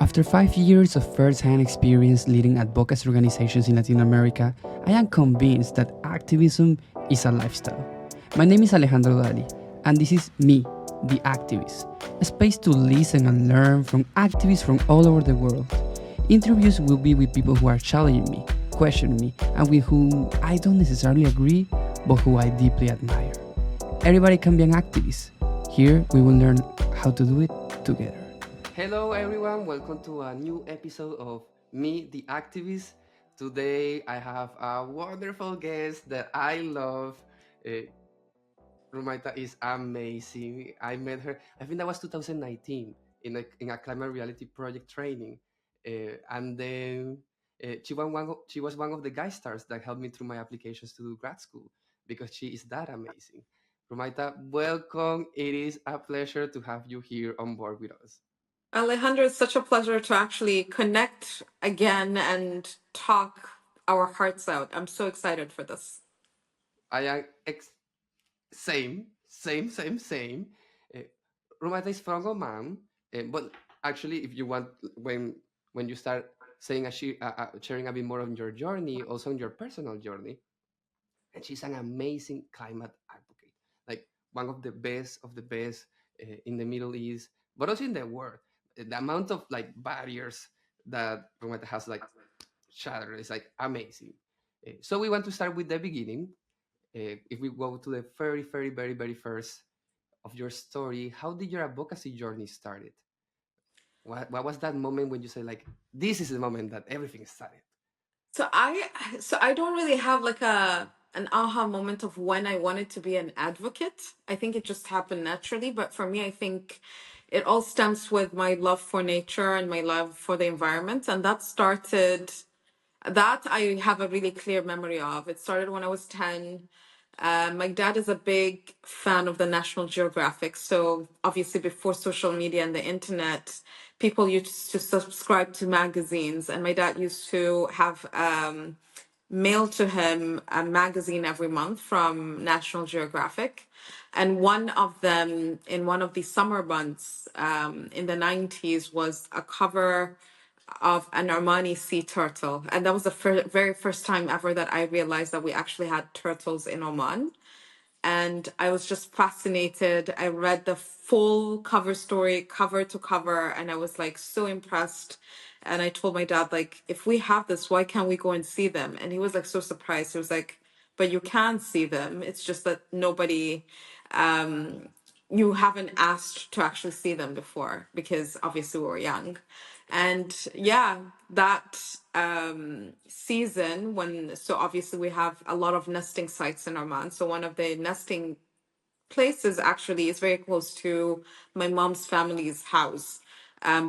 After 5 years of first-hand experience leading advocacy organizations in Latin America, I am convinced that activism is a lifestyle. My name is Alejandro Dali, and this is Me, the Activist, a space to listen and learn from activists from all over the world. Interviews will be with people who are challenging me, questioning me, and with whom I don't necessarily agree, but who I deeply admire. Everybody can be an activist. Here we will learn how to do it together. Hello, everyone. Welcome to a new episode of Me, the Activist. Today I have a wonderful guest that I love. Uh, Rumaitha is amazing. I met her, I think that was 2019 in a climate reality project training. And then she was one of the guest stars that helped me through my applications to do grad school because she is that amazing. Rumaitha, welcome. It is a pleasure to have you here on board with us. Alejandro, it's such a pleasure to actually connect again and talk our hearts out. I'm so excited for this. I am same. Uh, Rumaitha is from Oman, but actually, if you want, when you start saying sharing a bit more on your journey, also on your personal journey, and she's an amazing climate advocate, like one of the best in the Middle East, but also in the world. The amount of like barriers that Rumaitha has like shattered is like amazing. So we want to start with the beginning. If we go to the very first of your story, how did your advocacy journey started? What was that moment when you say like, this is the moment that everything started? So I so I don't really have like an aha moment of when I wanted to be an advocate. I think it just happened naturally, but for me I think it all stems with my love for nature and my love for the environment, and that I have a really clear memory of. It started when I was 10. My dad is a big fan of the National Geographic. So, obviously, before social media and the internet, people used to subscribe to magazines. And my dad used to have mail to him a magazine every month from National Geographic. And one of them, in one of the summer months in the 90s, was a cover of an Omani sea turtle. And that was the very first time ever that I realized that we actually had turtles in Oman. And I was just fascinated. I read the full cover story, cover to cover, and I was like so impressed. And I told my dad, like, if we have this, why can't we go and see them? And he was like so surprised. He was like, but you can see them. It's just that you haven't asked to actually see them before because obviously we were young. And yeah, that season when, so obviously we have a lot of nesting sites in Oman. So one of the nesting places actually is very close to my mom's family's house,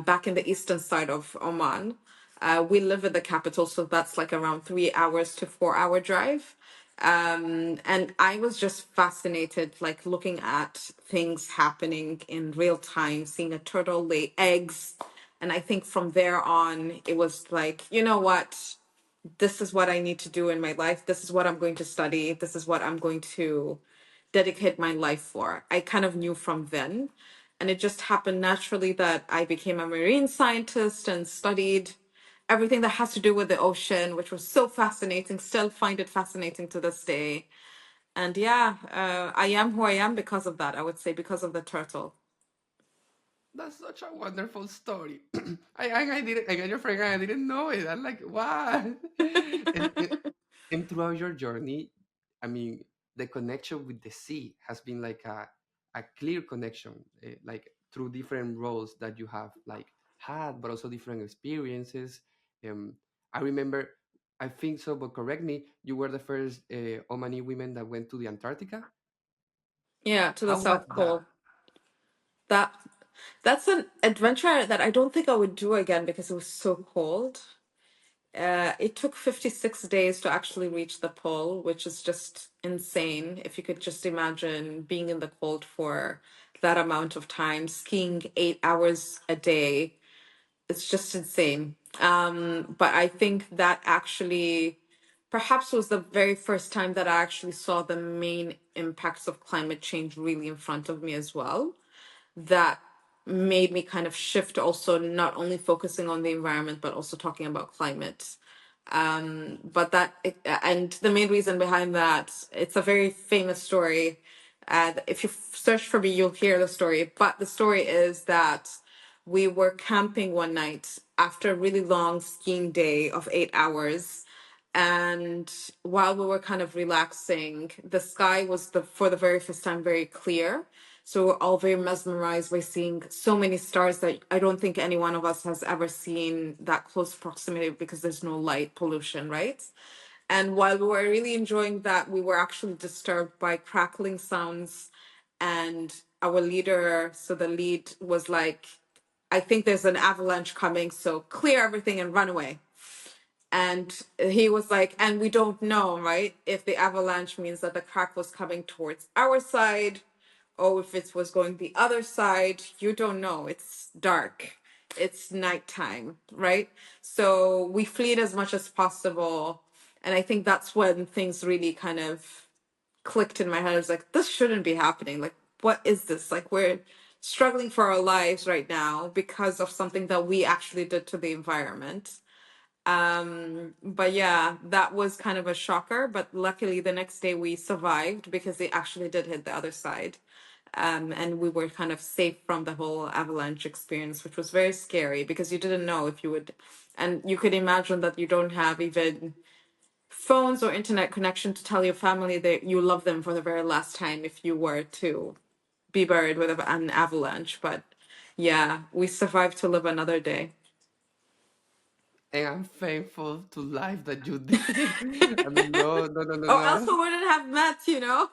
back in the eastern side of Oman. We live in the capital, so that's like around 3 hours to 4 hour drive. And I was just fascinated, like looking at things happening in real time, seeing a turtle lay eggs. And I think from there on, it was like, you know what? This is what I need to do in my life. This is what I'm going to study. This is what I'm going to dedicate my life for. I kind of knew from then. And it just happened naturally that I became a marine scientist and studied everything that has to do with the ocean, which was so fascinating. Still find it fascinating to this day. And yeah, I am who I am because of that, I would say, because of the turtle. That's such a wonderful story. I didn't. I got your friend. I didn't know it. I'm like, what? And throughout your journey, I mean, the connection with the sea has been like a clear connection, like through different roles that you have like had, but also different experiences. Um, I remember, I think so, but correct me. You were the first Omani women that went to the Antarctica. Yeah, to the How was South that? Pole. That that's an adventure that I don't think I would do again because it was so cold. It took 56 days to actually reach the pole, which is just insane. If you could just imagine being in the cold for that amount of time, skiing 8 hours a day, it's just insane. But I think that actually perhaps was the very first time that I actually saw the main impacts of climate change really in front of me as well. That made me kind of shift also, not only focusing on the environment but also talking about climate. And the main reason behind that, it's a very famous story. If you search for me, you'll hear the story. But the story is that we were camping one night after a really long skiing day of 8 hours. And while we were kind of relaxing, the sky was for the very first time very clear. So we're all very mesmerized by seeing so many stars that I don't think any one of us has ever seen that close proximity, because there's no light pollution, right? And while we were really enjoying that, we were actually disturbed by crackling sounds. And our leader, so the lead was like, I think there's an avalanche coming, so clear everything and run away. And he was like, and we don't know, right, if the avalanche means that the crack was coming towards our side or if it was going the other side. You don't know. It's dark. It's nighttime, right? So we fled as much as possible. And I think that's when things really kind of clicked in my head. I was like, this shouldn't be happening. Like, what is this? Like, we're struggling for our lives right now because of something that we actually did to the environment. But yeah, that was kind of a shocker, but luckily the next day we survived because they actually did hit the other side. And we were kind of safe from the whole avalanche experience, which was very scary because you didn't know if you would, and you could imagine that you don't have even phones or internet connection to tell your family that you love them for the very last time if you were to be buried with an avalanche. But yeah, we survived to live another day. And I'm thankful to life that you did. I mean, no, no, no, no, Or else we no. wouldn't have met, you know?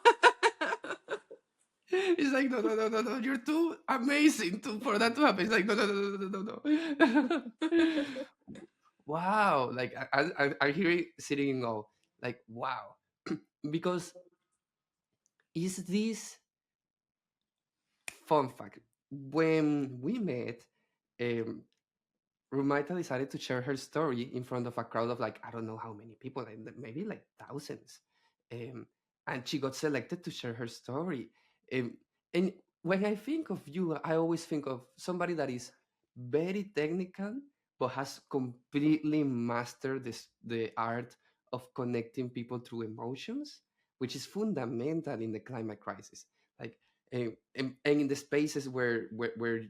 It's like, no, no, no, no, no. You're too amazing for that to happen. It's like, no, no, no, no, no, no, no. Wow. Like, I hear it sitting in awe. Like, wow. Because is this fun fact? When we met, um, Rumaitha decided to share her story in front of a crowd of like I don't know how many people, like maybe like thousands, um, and she got selected to share her story. Um, and when I think of you, I always think of somebody that is very technical but has completely mastered the art of connecting people through emotions, which is fundamental in the climate crisis. Like and in the spaces where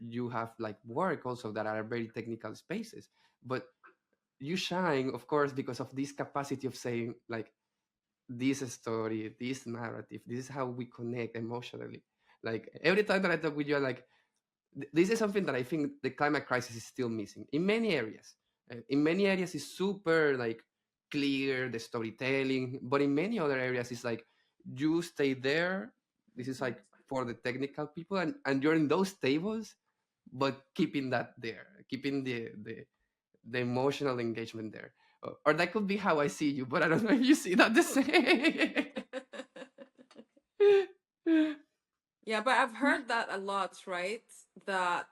you have like work also that are very technical spaces, but you shine of course because of this capacity of saying like this story, this narrative, this is how we connect emotionally. Like every time that I talk with you, I'm like this is something that I think the climate crisis is still missing in many areas. In many areas it's super like clear the storytelling, but in many other areas it's like you stay there, this is like for the technical people, and you're in those tables but keeping that there, keeping the emotional engagement there. Or that could be how I see you, but I don't know if you see that the same. Yeah, but I've heard that a lot, right? That,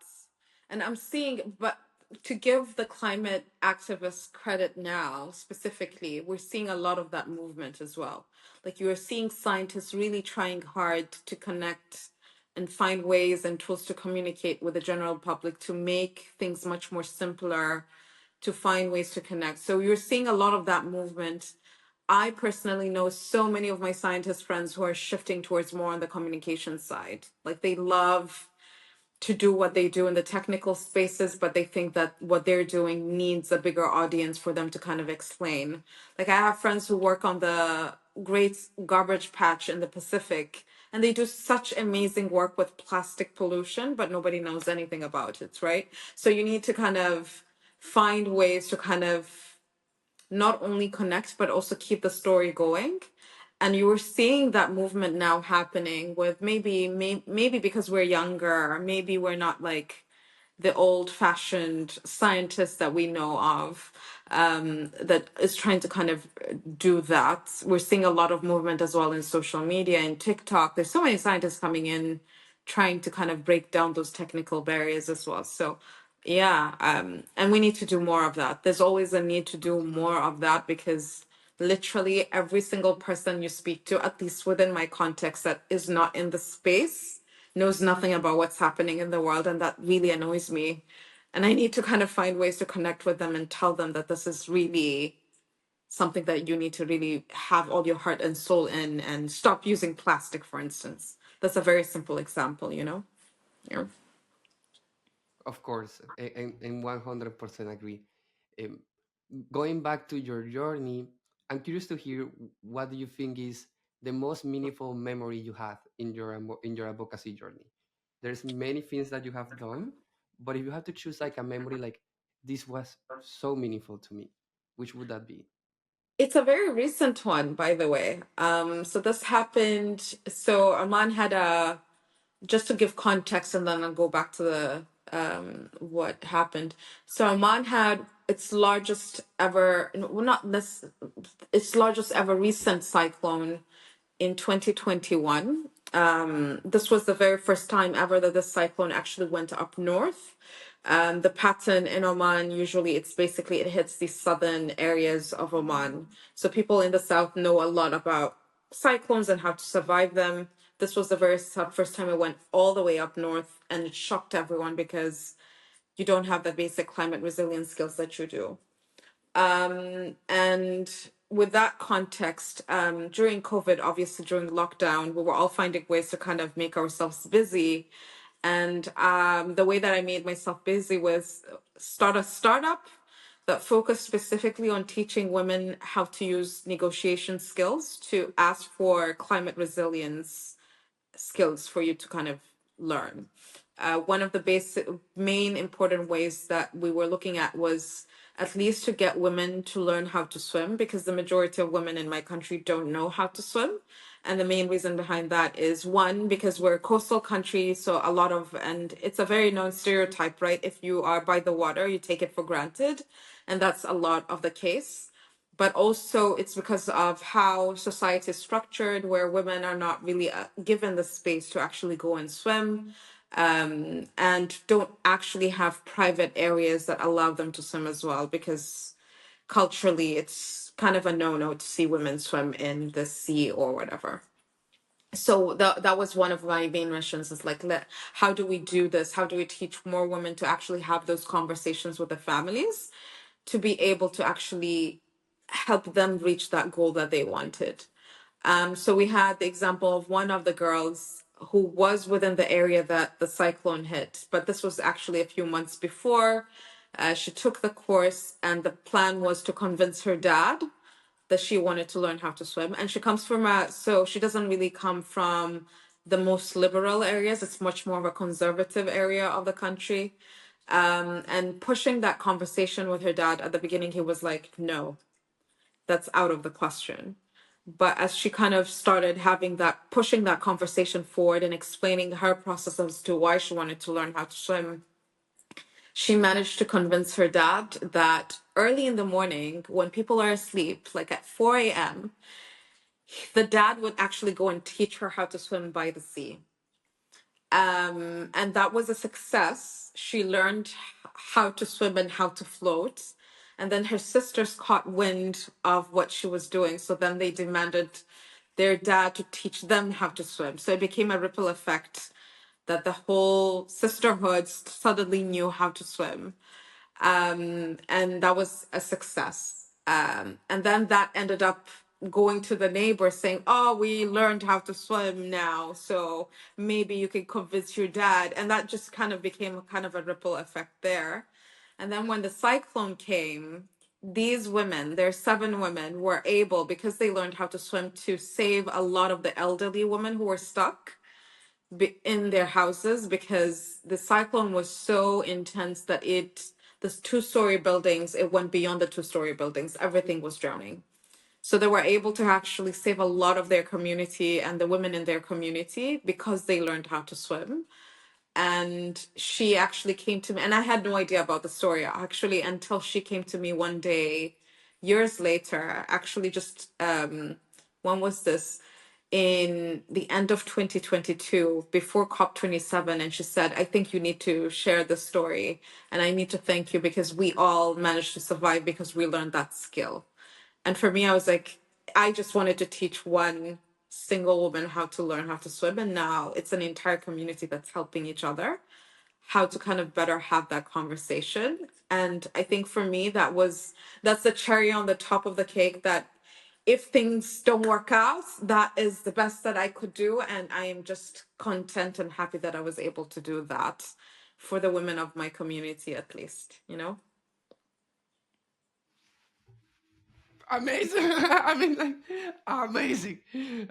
and I'm seeing, but to give the climate activists credit now, specifically, we're seeing a lot of that movement as well. Like you are seeing scientists really trying hard to connect and find ways and tools to communicate with the general public to make things much more simpler, to find ways to connect. So you're seeing a lot of that movement. I personally know so many of my scientist friends who are shifting towards more on the communication side. Like they love to do what they do in the technical spaces, but they think that what they're doing needs a bigger audience for them to kind of explain. Like I have friends who work on the Great Garbage Patch in the Pacific, and they do such amazing work with plastic pollution, but nobody knows anything about it, right? So you need to kind of find ways to kind of not only connect but also keep the story going. And you were seeing that movement now happening with maybe because we're younger, maybe we're not like the old fashioned scientists that we know of, that is trying to kind of do that. We're seeing a lot of movement as well in social media and TikTok. There's so many scientists coming in trying to kind of break down those technical barriers as well. So yeah, and we need to do more of that. There's always a need to do more of that because literally every single person you speak to, at least within my context, that is not in the space, knows nothing about what's happening in the world, and that really annoys me. And I need to kind of find ways to connect with them and tell them that this is really something that you need to really have all your heart and soul in, and stop using plastic, for instance. That's a very simple example, you know? Yeah. Of course, and 100% agree. Um, Going back to your journey, I'm curious to hear what do you think is the most meaningful memory you have in your in your advocacy journey. There's many things that you have done, but if you have to choose like a memory, like this was so meaningful to me, which would that be? It's a very recent one, by the way. So this happened. So Arman had a, just to give context, and then I'll go back to the what happened. So Oman had its largest ever, well, not this, its largest ever recent cyclone in 2021. This was the very first time ever that this cyclone actually went up north. The pattern in Oman, usually it's basically, it hits the southern areas of Oman. So people in the south know a lot about cyclones and how to survive them. This was the very first time it went all the way up north, and it shocked everyone because you don't have the basic climate resilience skills that you do. And with that context, during COVID, obviously during lockdown, we were all finding ways to kind of make ourselves busy. And the way that I made myself busy was start a startup that focused specifically on teaching women how to use negotiation skills to ask for climate resilience skills for you to kind of learn. One of the basic, main important ways that we were looking at was at least to get women to learn how to swim, because the majority of women in my country don't know how to swim. And the main reason behind that is, one, because we're a coastal country, so a lot of, and it's a very known stereotype, right? If you are by the water, you take it for granted. And that's a lot of the case, but also it's because of how society is structured, where women are not really given the space to actually go and swim, and don't actually have private areas that allow them to swim as well, because culturally it's kind of a no-no to see women swim in the sea or whatever. So that was one of my main missions, is like, how do we do this? How do we teach more women to actually have those conversations with their families, to be able to actually help them reach that goal that they wanted? So we had the example of one of the girls who was within the area that the cyclone hit, but this was actually a few months before. She took the course, and the plan was to convince her dad that she wanted to learn how to swim. And she comes from so she doesn't really come from the most liberal areas. It's much more of a conservative area of the country. And pushing that conversation with her dad at the beginning, he was like, no, that's out of the question. But as she kind of started having that, pushing that conversation forward and explaining her process as to why she wanted to learn how to swim, she managed to convince her dad that early in the morning, when people are asleep, like at 4 a.m., the dad would actually go and teach her how to swim by the sea. And that was a success. She learned how to swim and how to float. And then her sisters caught wind of what she was doing. So then they demanded their dad to teach them how to swim. So it became a ripple effect, that the whole sisterhood suddenly knew how to swim. And that was a success. And then that ended up going to the neighbor saying, oh, we learned how to swim now, so maybe you can convince your dad. And that just kind of became a kind of a ripple effect there. And then when the cyclone came, these women, there's 7 women, were able, because they learned how to swim, to save a lot of the elderly women who were stuck in their houses, because the cyclone was so intense that the 2-story buildings, it went beyond the 2-story buildings. Everything was drowning. So they were able to actually save a lot of their community and the women in their community, because they learned how to swim. And she actually came to me, and I had no idea about the story actually until she came to me one day, years later, actually just, when was this? In the end of 2022, before COP27. And she said, I think you need to share the story. And I need to thank you, because we all managed to survive because we learned that skill. And for me, I was like, I just wanted to teach one single woman how to learn how to swim, and now it's an entire community that's helping each other how to kind of better have that conversation. And I think for me, that's the cherry on the top of the cake, that if things don't work out, that is the best that I could do. And I am just content and happy that I was able to do that for the women of my community, at least, you know? Amazing. I mean, like, amazing,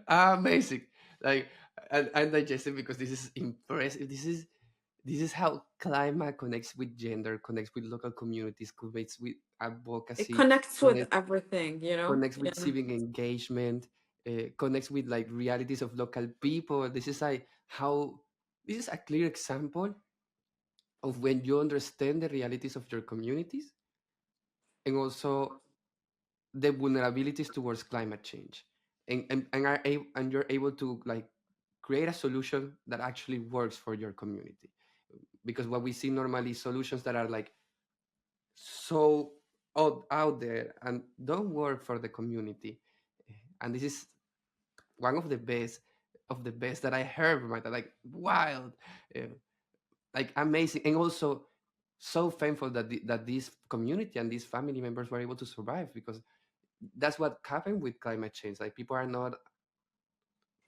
amazing. Like, and I'm digesting because this is impressive. This is how climate connects with gender, connects with local communities, connects with It advocacy, connects with connects everything, you know? connects with Yeah, civic engagement, connects with like realities of local people. This is like how this is a clear example of when you understand the realities of your communities and also the vulnerabilities towards climate change, and you're able to like create a solution that actually works for your community, because what we see normally is solutions that are like so out there and don't work for the community. And this is one of the best that I heard from my dad, like wild, uh, like amazing, and also so thankful that that this community and these family members were able to survive, because that's what happened with climate change. Like people are not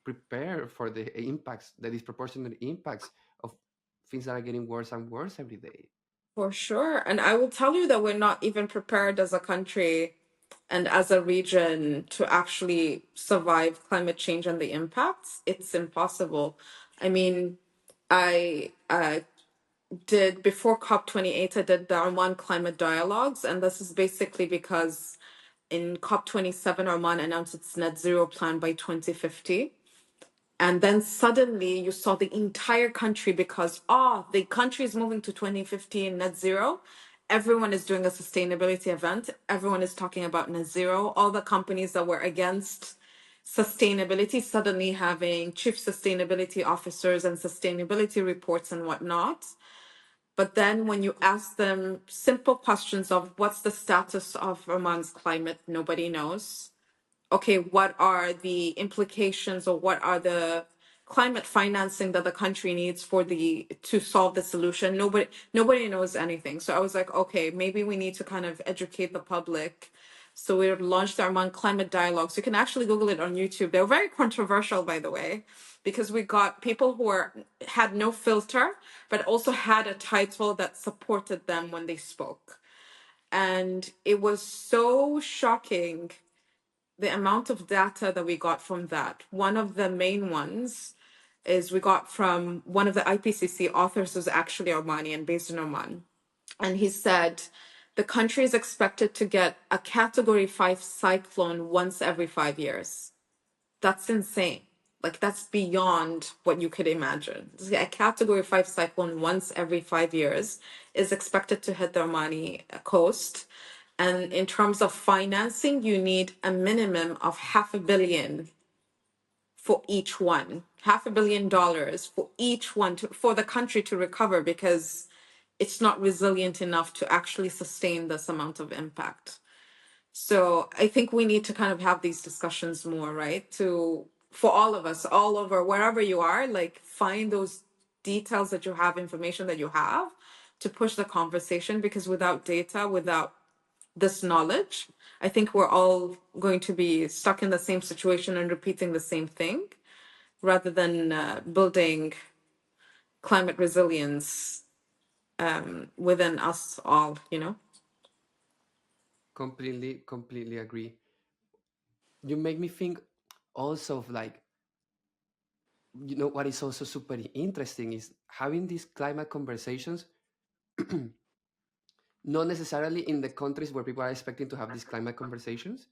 prepared for the impacts, the disproportionate impacts of things that are getting worse and worse every day. for sure. And I will tell you that we're not even prepared as a country and as a region to actually survive climate change and the impacts. It's impossible. I mean, I did before COP28, I did the Oman climate dialogues, and this is basically because in COP27, Oman announced its net zero plan by 2050. And then suddenly you saw the entire country, because the country is moving to 2015 net zero. Everyone is doing a sustainability event. Everyone is talking about net zero. All the companies that were against sustainability suddenly having chief sustainability officers and sustainability reports and whatnot. But then when you ask them simple questions of what's the status of Oman's climate, nobody knows. Okay, what are the implications, or what are the climate financing that the country needs for the to solve the solution? Nobody knows anything. So I was like, okay, maybe we need to kind of educate the public. So we launched our Mon climate dialogues. You can actually Google it on YouTube. They're very controversial, by the way, because we got people who had no filter, but also had a title that supported them when they spoke. And it was so shocking, the amount of data that we got from that. One of the main ones is we got from one of the IPCC authors, who's actually Omani and based in Oman. And he said the country is expected to get a category 5 cyclone once every 5 years. That's insane. Like, that's beyond what you could imagine. A category 5 cyclone once every 5 years is expected to hit the Omani coast. And in terms of financing, you need a minimum of 500 million for each one, $500 million for each one for the country to recover, because it's not resilient enough to actually sustain this amount of impact. So I think we need to kind of have these discussions more, right? For all of us, all over, wherever you are, like find those details that you have, information that you have to push the conversation, because without data, without this knowledge, I think we're all going to be stuck in the same situation and repeating the same thing, rather than building climate resilience within us all, you know? Completely agree. You make me think also of like, what is also super interesting is having these climate conversations, not necessarily in the countries where people are expecting to have these climate conversations.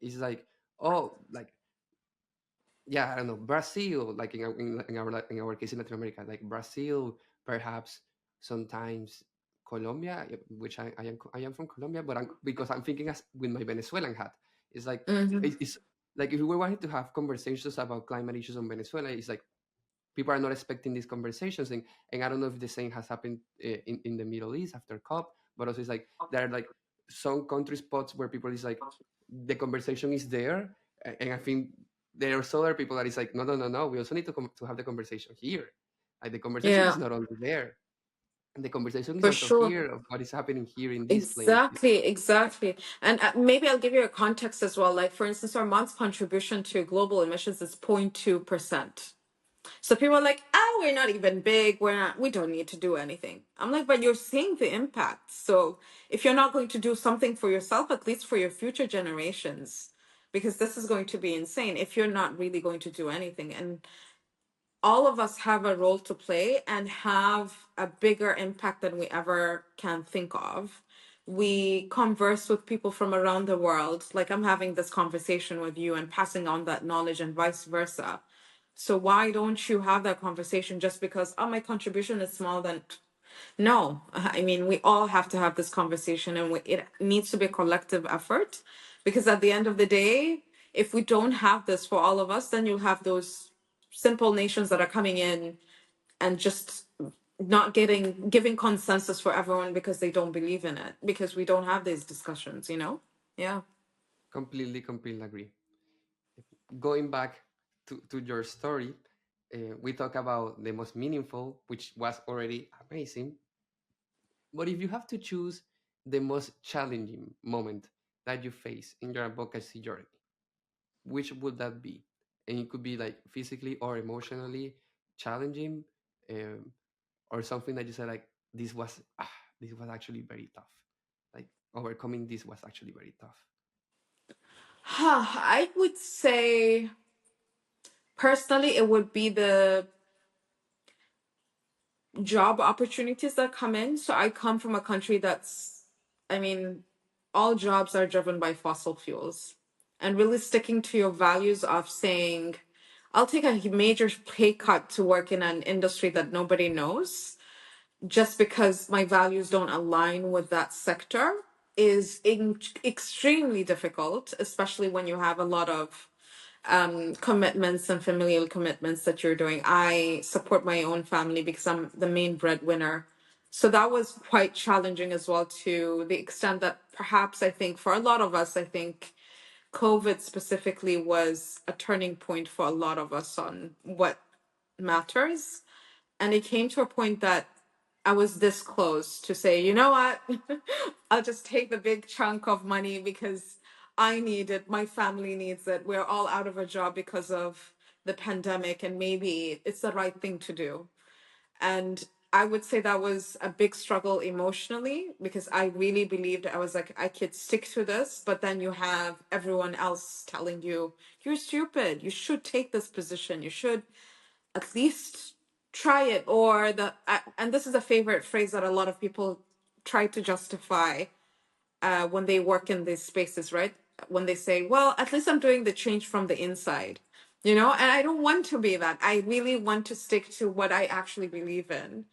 It's like, oh, like, yeah, I don't know, Brazil, like in our case in Latin America, like Brazil, perhaps sometimes Colombia, which I am from Colombia, but because I'm thinking as with my Venezuelan hat, it's like Hmm. it's like if we were wanting to have conversations about climate issues on Venezuela, it's like people are not expecting these conversations, and I don't know if the same has happened in the Middle East after COP, but also it's like there are like some country spots where people is like the conversation is there, and I think there are other people that is like, no, no, no, no. We also need to have the conversation here. Like the conversation is Yeah, not only there. And the conversation is for also sure. here of what is happening here in this place. Exactly, exactly. And maybe I'll give you a context as well. Like, for instance, our month's contribution to global emissions is 0.2%. So people are like, oh, we're not even big. We don't need to do anything. I'm like, but you're seeing the impact. So if you're not going to do something for yourself, at least for your future generations, because this is going to be insane if you're not really going to do anything. And all of us have a role to play and have a bigger impact than we ever can think of. We converse with people from around the world, like I'm having this conversation with you and passing on that knowledge and vice versa. So why don't you have that conversation just because, oh, my contribution is small, then no. I mean, we all have to have this conversation, and it needs to be a collective effort, because at the end of the day, if we don't have this for all of us, then you'll have those simple nations that are coming in and just not giving consensus for everyone because they don't believe in it, because we don't have these discussions, you know? Yeah. Completely agree. Going back to your story, we talk about the most meaningful, which was already amazing. But if you have to choose the most challenging moment that you face in your advocacy journey, which would that be? And it could be like physically or emotionally challenging, um, or something that you said like this was actually very tough. Like overcoming this was actually very tough. I would say personally, it would be the job opportunities that come in. So I come from a country that's, I mean, all jobs are driven by fossil fuels. And really sticking to your values of saying, I'll take a major pay cut to work in an industry that nobody knows just because my values don't align with that sector is extremely difficult, especially when you have a lot of commitments and familial commitments that you're doing. I support my own family because I'm the main breadwinner. So that was quite challenging as well, to the extent that perhaps I think for a lot of us, I think COVID specifically was a turning point for a lot of us on what matters. And it came to a point that I was this close to say, you know what? I'll just take the big chunk of money because I need it. My family needs it. We're all out of a job because of the pandemic, and maybe it's the right thing to do. And I would say that was a big struggle emotionally, because I really believed, I was like, I could stick to this. But then you have everyone else telling you, you're stupid. You should take this position. You should at least try it. Or and this is a favorite phrase that a lot of people try to justify when they work in these spaces, right? When they say, well, at least I'm doing the change from the inside, you know? And I don't want to be that. I really want to stick to what I actually believe in.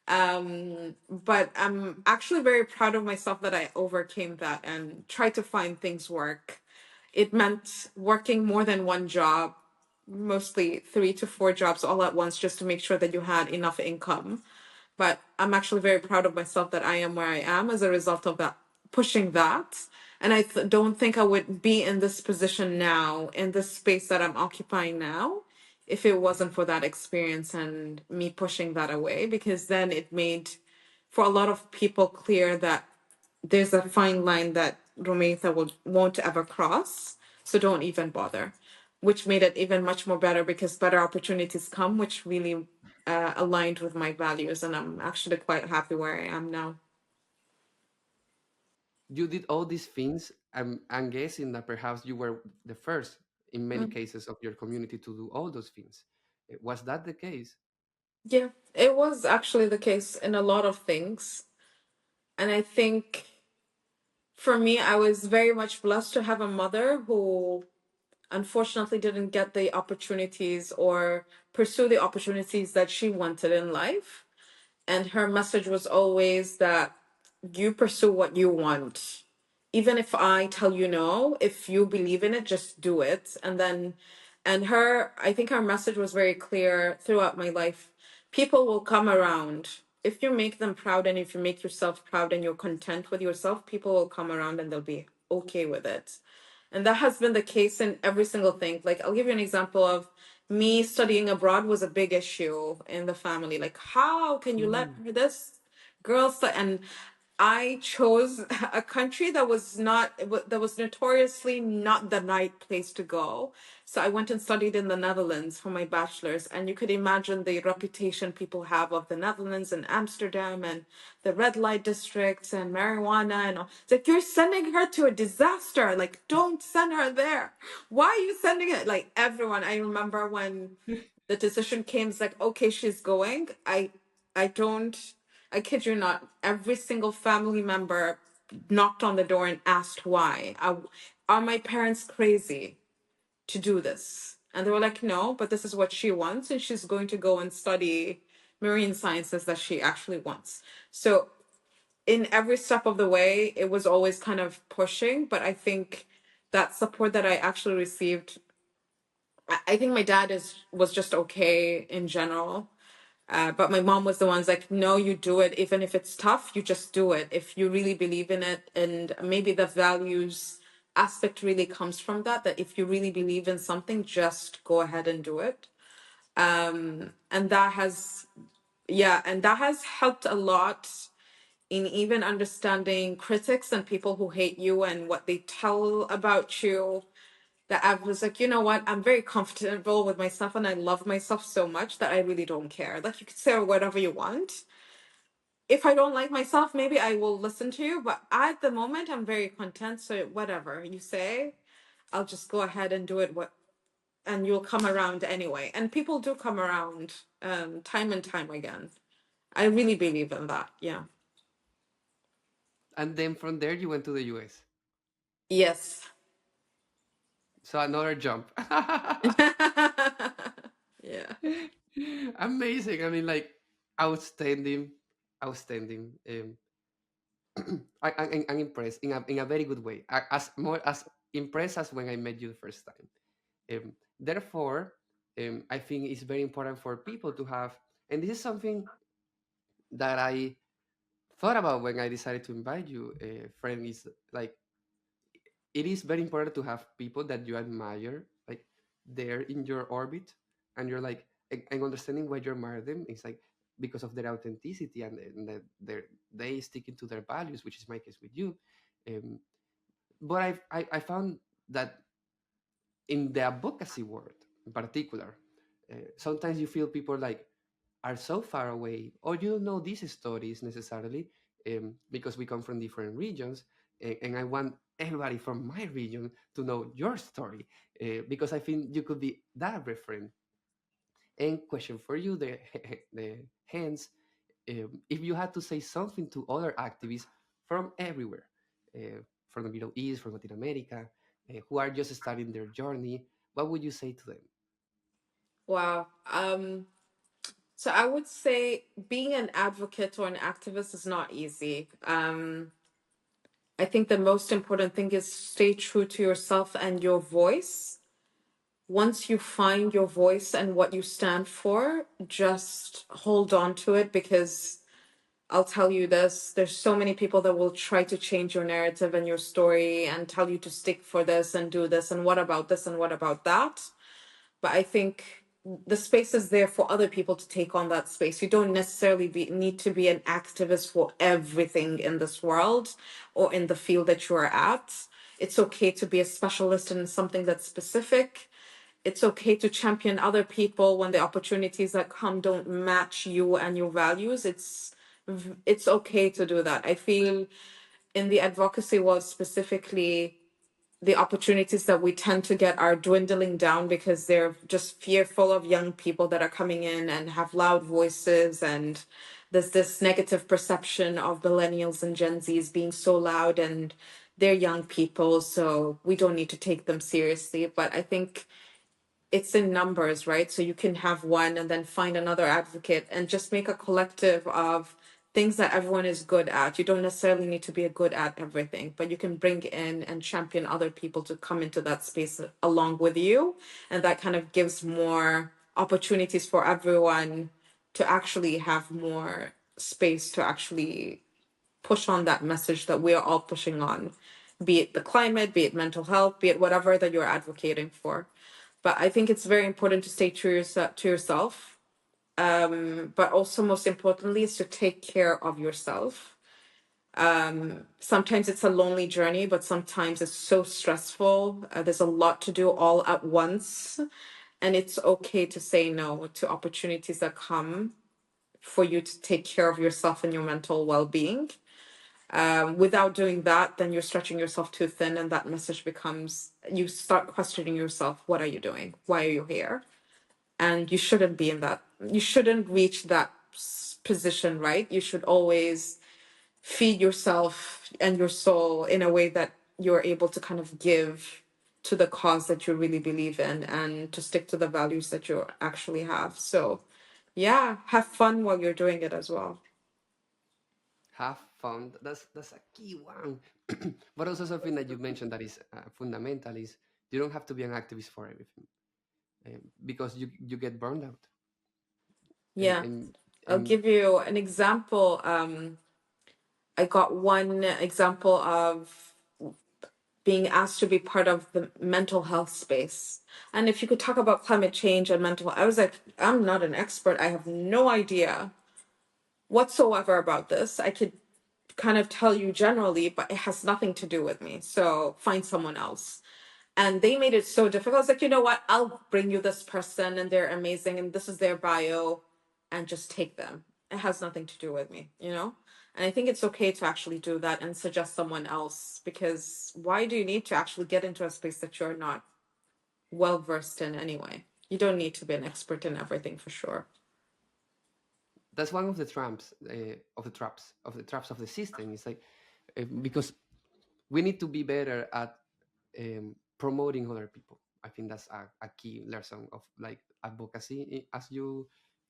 But I'm actually very proud of myself that I overcame that and tried to find things work. It meant working more than one job, mostly 3 to 4 jobs all at once, just to make sure that you had enough income. But I'm actually very proud of myself that I am where I am as a result of that, pushing that. And I don't think I would be in this position now, in this space that I'm occupying now, if it wasn't for that experience and me pushing that away, because then it made for a lot of people clear that there's a fine line that Rumaitha won't ever cross. So don't even bother, which made it even much more better, because better opportunities come, which really aligned with my values. And I'm actually quite happy where I am now. You did all these things. I'm guessing that perhaps you were the first in many Mm. cases of your community to do all those things. Was that the case? Yeah, it was actually the case in a lot of things. And I think for me, I was very much blessed to have a mother who unfortunately didn't get the opportunities or pursue the opportunities that she wanted in life. And her message was always that you pursue what you want. Even if I tell you no, if you believe in it, just do it. And then, and I think her message was very clear throughout my life. People will come around. If you make them proud and if you make yourself proud and you're content with yourself, people will come around and they'll be okay with it. And that has been the case in every single thing. Like, I'll give you an example of me studying abroad was a big issue in the family. Like, how can you let this girl study? And I chose a country that was not, that was notoriously not the right place to go. So I went and studied in the Netherlands for my bachelor's, and you could imagine the reputation people have of the Netherlands and Amsterdam and the red light districts and marijuana and all. It's like, you're sending her to a disaster. Like, don't send her there. Why are you sending it? Like, everyone. I remember when the decision came, it's like, okay, she's going. I don't. I kid you not. Every single family member knocked on the door and asked why. Are my parents crazy to do this? And they were like, no, but this is what she wants, and she's going to go and study marine sciences that she actually wants. So in every step of the way, it was always kind of pushing, but I think that support that I actually received, I think my dad was just okay in general. But my mom was the one's like, no, you do it. Even if it's tough, you just do it. If you really believe in it, and maybe the values aspect really comes from that, that if you really believe in something, just go ahead and do it. And that has, yeah, and that has helped a lot in even understanding critics and people who hate you and what they tell about you, that I was like, you know what? I'm very comfortable with myself and I love myself so much that I really don't care. Like, you could say whatever you want. If I don't like myself, maybe I will listen to you. But at the moment, I'm very content. So whatever you say, I'll just go ahead and do it. And you'll come around anyway. And people do come around, time and time again. I really believe in that. Yeah. And then from there, you went to the US. Yes. So another jump. Yeah. Amazing. I mean, like, outstanding, outstanding. I'm impressed in a very good way. As more as impressed as when I met you the first time. Therefore, I think it's very important for people to have, and this is something that I thought about when I decided to invite you, friend. Is like, it is very important to have people that you admire, like, there in your orbit, and you're like, and understanding why you admire them is like because of their authenticity, and that they sticking to their values, which is my case with you. Um, but I found that in the advocacy world in particular, sometimes you feel people like are so far away, or you don't know these stories necessarily, because we come from different regions, and I want everybody from my region to know your story, because I think you could be that reference. And question for you, the hands, if you had to say something to other activists from everywhere, from the Middle East, from Latin America, who are just starting their journey, what would you say to them? Wow. So I would say being an advocate or an activist is not easy. I think the most important thing is stay true to yourself and your voice. Once you find your voice and what you stand for, just hold on to it, because I'll tell you this, there's so many people that will try to change your narrative and your story and tell you to stick for this and do this and what about this and what about that. But I think the space is there for other people to take on that space. You don't necessarily need to be an activist for everything in this world or in the field that you're at. It's okay to be a specialist in something that's specific. It's okay to champion other people when the opportunities that come don't match you and your values. It's okay to do that. I feel in the advocacy world specifically, the opportunities that we tend to get are dwindling down because they're just fearful of young people that are coming in and have loud voices, and there's this negative perception of millennials and Gen Zs being so loud, and they're young people, so we don't need to take them seriously. But I think it's in numbers, right? So you can have one and then find another advocate and just make a collective of things that everyone is good at. You don't necessarily need to be a good at everything, but you can bring in and champion other people to come into that space along with you. And that kind of gives more opportunities for everyone to actually have more space to actually push on that message that we're all pushing on. be it the climate, be it mental health, be it whatever that you're advocating for. But I think it's very important to stay true to yourself. But also, most importantly, is to take care of yourself. Sometimes it's a lonely journey, but sometimes it's so stressful. There's a lot to do all at once. And it's okay to say no to opportunities that come for you to take care of yourself and your mental well being. Without doing that, then you're stretching yourself too thin, and that message becomes you start questioning yourself. What are you doing? Why are you here? And you shouldn't be in that. You shouldn't reach that position, right? You should always feed yourself and your soul in a way that you're able to kind of give to the cause that you really believe in and to stick to the values that you actually have. So, yeah, have fun while you're doing it as well. Have fun. That's a key one. But also something that you mentioned that is fundamental is you don't have to be an activist for everything, because you get burned out. And Yeah, and I'll and give you an example. I got one example of being asked to be part of the mental health space. And if you could talk about climate change and mental, I was like, I'm not an expert. I have no idea whatsoever about this. I could kind of tell you generally, but it has nothing to do with me. So find someone else. And they made it so difficult. I was like, you know what? I'll bring you this person and they're amazing and this is their bio and just take them. It has nothing to do with me, you know? And I think it's okay to actually do that and suggest someone else, because why do you need to actually get into a space that you're not well versed in anyway? You don't need to be an expert in everything for sure. that's one of the traps of the system. It's like, because we need to be better at promoting other people. I think that's a key lesson of like advocacy. As you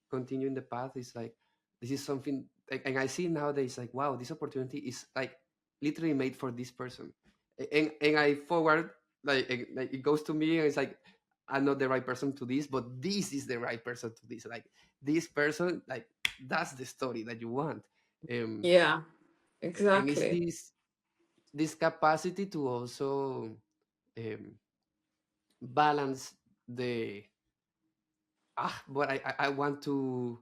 continue in the path, it's like this is something and I see nowadays like, wow, this opportunity is like literally made for this person. And I forward like it goes to me and it's like, I'm not the right person to this, but this is the right person to this. Like this person, like that's the story that you want. um Yeah, and it's exactly. this capacity to also um, balance the but I want to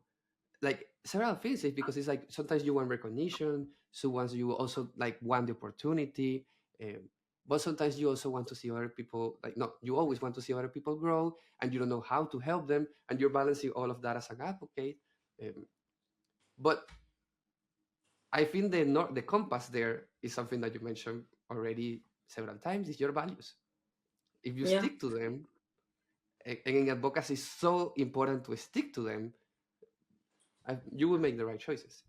like several things, because it's like sometimes you want recognition, so once you also like want the opportunity, um, but sometimes you also want to see other people, like no, you always want to see other people grow and you don't know how to help them, and you're balancing all of that as an advocate. But I think the compass there is something that you mentioned already several times, is your values. If you Yeah, stick to them, and in advocacy is so important to stick to them, you will make the right choices.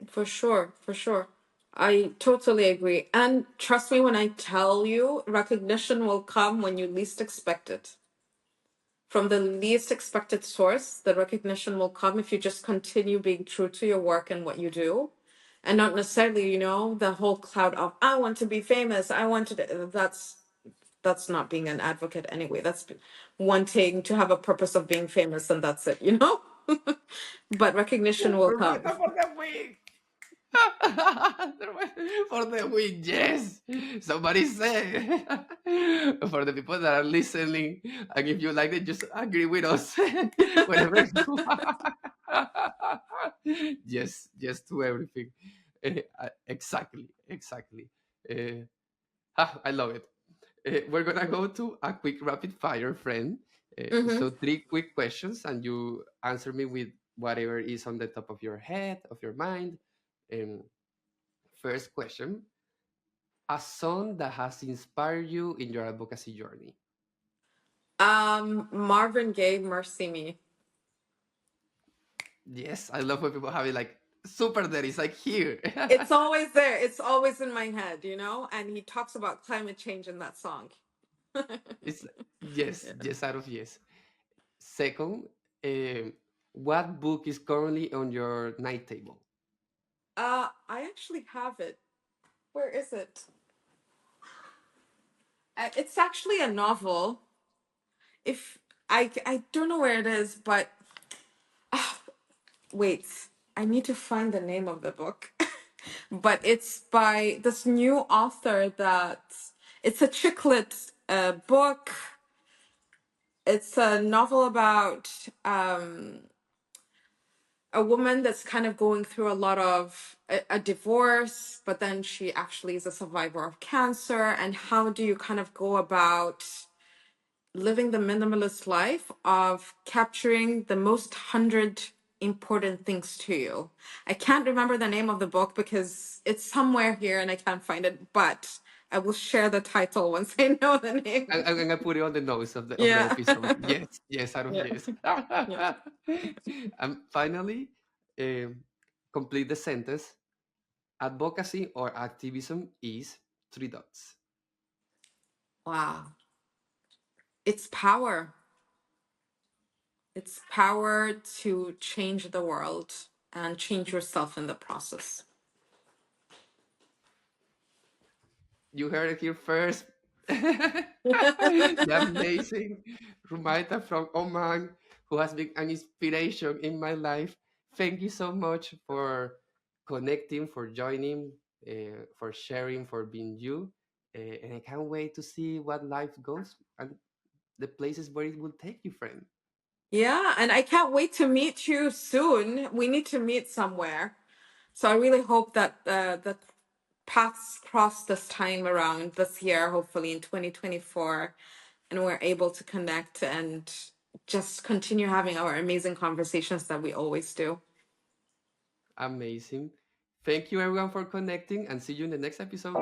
for sure, for sure. I totally agree. And trust me when I tell you, recognition will come when you least expect it. From the least expected source, the recognition will come if you just continue being true to your work and what you do. And not necessarily, the whole cloud of I want to be famous. I want to that's not being an advocate anyway. That's wanting to have a purpose of being famous and that's it. But recognition will come. Rumaitha for the win! For the win, yes! Somebody say! For the people that are listening, and if you like it, just agree with us. Whatever you want. Yes to everything. Exactly, exactly. I love it. We're gonna go to a quick rapid fire, friend. Hmm. So three quick questions, and you answer me with whatever is on the top of your head, of your mind. Um, First question: a song that has inspired you in your advocacy journey. Marvin Gaye, Mercy Me. Yes, I love when people have it like super there. It's like here. It's always there. It's always in my head. And he talks about climate change in that song. It's yes, Yeah. yes out of yes. Second, what book is currently on your night table? I actually have it. Where is it? It's actually a novel. If I don't know where it is, but wait, I need to find the name of the book. but it's by this new author that it's a chick lit book. It's a novel about a woman that's kind of going through a lot of a divorce, but then she actually is a survivor of cancer. And how do you kind of go about living the minimalist life of capturing the most 100 important things to you? I can't remember the name of the book because it's somewhere here and I can't find it, but I will share the title once I know the name. I'm gonna put it on the notes of the Yeah. episode. Yes, yes, out of Yeah. yes. Yeah. And finally, complete the sentence. Advocacy or activism is three dots. Wow. It's power. It's power to change the world and change yourself in the process. You heard it here first. The amazing Rumaitha from Oman, who has been an inspiration in my life. Thank you so much for connecting, for joining, for sharing, for being you. And I can't wait to see what life goes and the places where it will take you, friend. Yeah, and I can't wait to meet you soon. We need to meet somewhere. So I really hope that the paths cross this time around this year, hopefully in 2024, and we're able to connect and just continue having our amazing conversations that we always do. Amazing. Thank you, everyone, for connecting, and see you in the next episode.